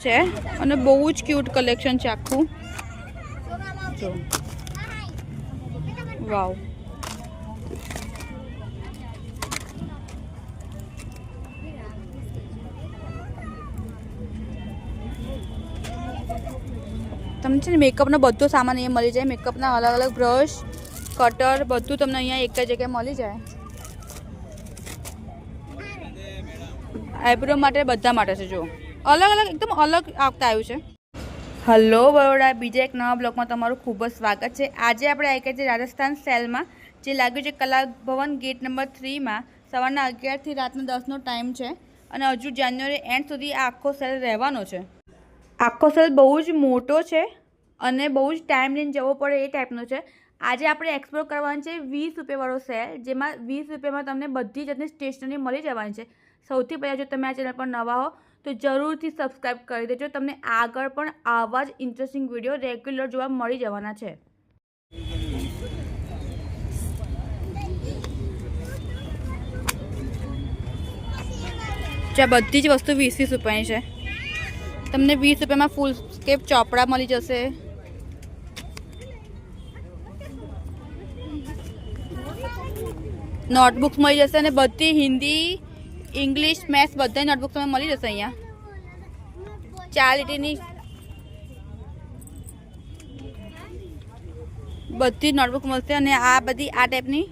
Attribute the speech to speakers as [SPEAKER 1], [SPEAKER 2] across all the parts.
[SPEAKER 1] છે અને બહુ જ ક્યુટ કલેક્શન છે આખું જો વાવ તમને છે ને મેકઅપનો બધો સામાન અહીંયા મળી જાય મેકઅપના અલગ અલગ બ્રશ કટર બધું તમને અહીંયા એક જ જગ્યાએ મળી જાય આઈબ્રો માટે બધા માટે છે જો અલગ અલગ એકદમ અલગ આવતા આવ્યું છે હલો બરોડા બીજા એક નવા બ્લોગમાં તમારું ખૂબ જ સ્વાગત છે આજે આપણે આવી ગયા છે રાજસ્થાન સેલમાં જે લાગ્યું છે કલા ભવન ગેટ નંબર 3માં સવારના 11 થી રાતના 10નો ટાઈમ છે અને હજુ જાન્યુઆરી એન્ડ સુધી આ આખો સેલ રહેવાનો છે આખો સેલ બહુ જ મોટો છે અને બહુ જ ટાઈમ લઈને જવો પડે એ ટાઈપનો છે આજે આપણે એક્સપ્લોર કરવાનું છે 20 રૂપિયાવાળો સેલ જેમાં 20 રૂપિયામાં તમને બધી જાતની સ્ટેશનરી મળી જવાની છે સૌથી પહેલાં જો તમે આ ચેનલ પર નવા હો તો જરૂરથી સબસ્ક્રાઈબ કરી દેજો તમને આગળ પણ આવા જ ઇન્ટરેસ્ટિંગ વિડીયો રેગ્યુલર જોવા મળી જવાના છે જ્યાં બધી જ વસ્તુ 20 રૂપિયાની છે તમને 20 રૂપિયામાં ફૂલ સ્કેપ ચોપડા મળી જશે નોટબુક્સ મળી જશે અને બધી હિન્દી ઇંગ્લિશ મેથ્સ બધા નોટબુક તમને મળી જશે અહીંયા 4 લીટીની બધી નોટબુક મળશે અને આ બધી આ ટાઈપની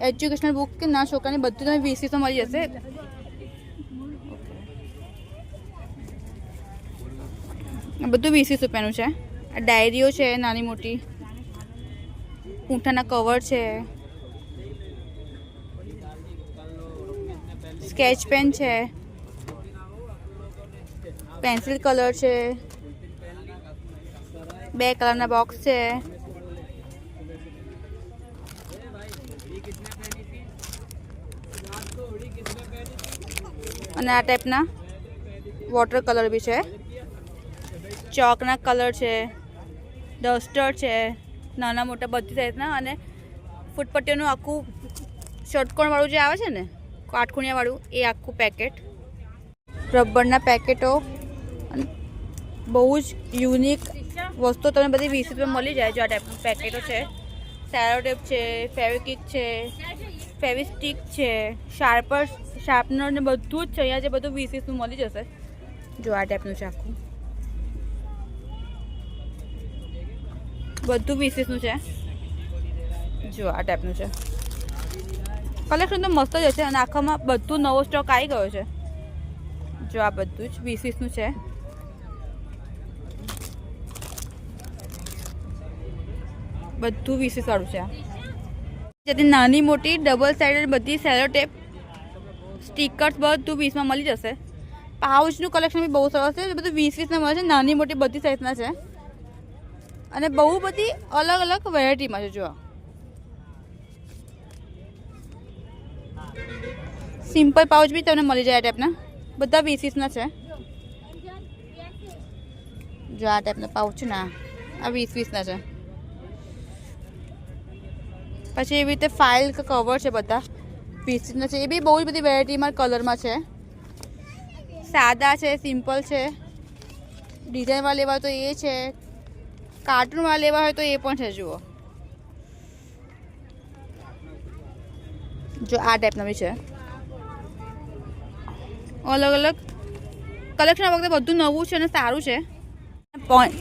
[SPEAKER 1] એજ્યુકેશનલ બુક કે ના છોકરાની બધું તમે 20 મળી જશે બધું 20 રૂપિયાનું છે આ ડાયરીઓ છે નાની મોટી ઊંઠાના કવર છે સ્કેચ પેન છે પેન્સિલ કલર છે 2 કલરના બોક્સ છે અને આ ટાઈપના વોટર કલર બી છે ચોકના કલર છે ડસ્ટર છે નાના મોટા બધી સાઈઝના અને ફૂટપટ્ટીઓનું આખું ષટકોણવાળું જે આવે છે ને કાટખૂણિયાવાળું એ આખું પેકેટ રબરના પેકેટો અને બહુ જ યુનિક વસ્તુ તમને બધી 20 રૂપિયા મળી જાય જો આ ટાઈપના પેકેટો છે સેલો ટેપ છે ફેવિક્વિક છે ફેવિસ્ટિક છે શાર્પનર ને બધું જ છે અહીંયા જે બધું 20 મળી જશે જો આ ટાઈપનું છે આખું બધું 20 છે જો આ ટાઈપનું છે કલેક્શન તો મસ્ત જ છે અને આખામાં બધું નવો સ્ટોક આવી ગયો છે જો આ બધું જ 20 છે બધું 20 વાળું છે જેથી નાની મોટી ડબલ સાઇડેડ બધી સેલો ટેપ સ્ટીકર્સ બધું 20માં મળી જશે પાઉચનું કલેક્શન બી બહુ સરસ છે બધું 20 મળે છે નાની મોટી બધી સાઇઝના છે અને બહુ બધી અલગ અલગ વેરાયટીમાં છે જો સિમ્પલ પાઉચ બી તમને મળી જાય આ ટાઈપના બધા 20 છે જો આ ટાઈપના પાઉચ ના આ 20 છે પછી એવી રીતે ફાઇલ કે કવર છે બધા 20 છે એ બી બહુ જ બધી વેરાયટીમાં કલરમાં છે સાદા છે સિમ્પલ છે ડિઝાઇનવાળા લેવા તો એ છે કાર્ટૂનવાળા લેવા હોય તો એ પણ છે જુઓ જો આ ટાઈપના બી છે અલગ અલગ કલેક્શન વખતે બધું નવું છે અને સારું છે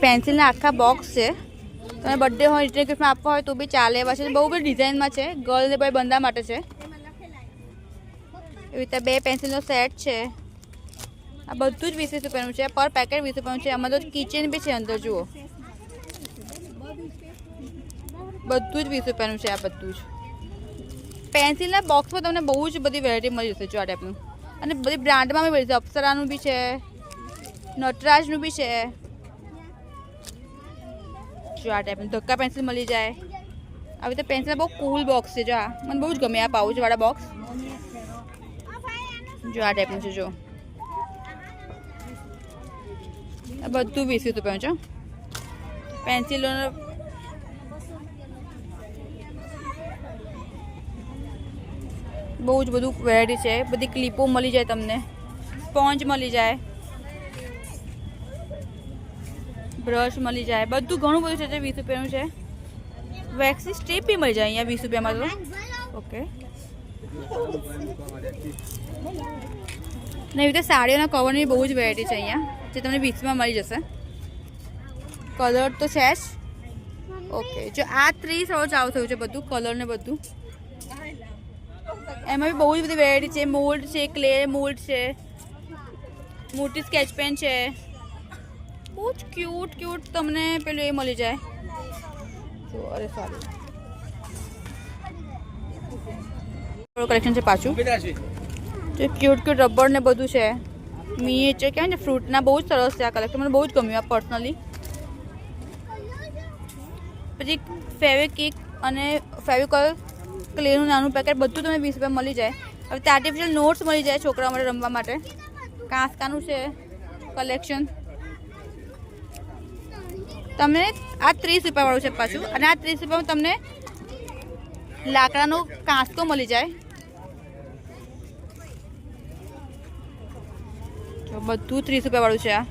[SPEAKER 1] પેન્સિલના આખા બોક્સ છે તમે બર્થડે હોય રિટર્ન ગિફ્ટમાં આપવા હોય તો બી ચાલે એવા છે બહુ બધી ડિઝાઇનમાં છે ગર્લ ને ભાઈ બંદા માટે છે એવી રીતે 2 પેન્સિલનો સેટ છે આ બધું જ 20 રૂપિયાનું છે પર પેકેટ 20 રૂપિયાનું છે આમાં તો કિચન બી છે અંદર જુઓ બધું જ 20 રૂપિયાનું છે આ બધું જ પેન્સિલના બોક્સમાં તમને બહુ જ બધી વેરાયટી મળી જશે જો આ ટાઈપનું અને બધી બ્રાન્ડમાં બી મળી જશે અપ્સરાનું બી છે નટરાજનું બી છે જો આ ટાઈપનું ધક્કા પેન્સિલ મળી જાય આવી રીતે પેન્સિલના બહુ કૂલ બોક્સ છે જો આ મને બહુ જ ગમે આ પાઉચવાળા બોક્સ જો આ ટાઈપનું છે જો આ બધું 20 રૂપિયાનું છે પેન્સિલોનો બહુ જ બધું વેરાયટી છે બધી ક્લિપો મળી જાય તમને સ્પોન્જ મળી જાય બ્રશ મળી જાય, બધું ઘણું બધું છે જે 20 રૂપિયાનું છે. વેક્સી સ્ટ્રીપ બી મળી જાય અહીંયા 20 રૂપિયામાં તો. ઓકે, ને એવી રીતે સાડીઓના કવરની બહુ જ વેરાયટી છે અહીંયા જે તમને 20માં મળી જશે. કલર તો છે જ. ઓકે, જો આ 30 હવે ચાલુ થયું છે બધું કલર ને બધું. એમાં બી બહુ જ બધી વેરાયટી છે. મોલ્ડ છે, ક્લે મોલ્ડ છે, મોટી સ્કેચ પેન છે, બહુ જ ક્યુટ તમને પેલું એ મળી જાય. જો અરે સારું કલેક્શન છે પાછું. જો ક્યુટ રબર ને બધું છે, મિનિએચર કહેવાય ને ફ્રૂટના, બહુ જ સરસ છે આ કલેક્શન. મને બહુ જ ગમ્યું આ પર્સનલી. પછી ફેવિક્વિક અને ફેવિકોલ ક્લેનું નાનું પેકેટ બધું તમને 20 રૂપિયા મળી જાય. હવે તે આર્ટિફિશિયલ નોટ્સ મળી જાય છોકરા માટે રમવા માટે. કાંસકાનું છે કલેક્શન. તમને આ 30 રૂપિયાવાળું છે પાછું, અને આ 30 રૂપિયામાં તમને લાકડાનો કાંસકો મળી જાય. તો બધું 30 રૂપિયાવાળું છે આ.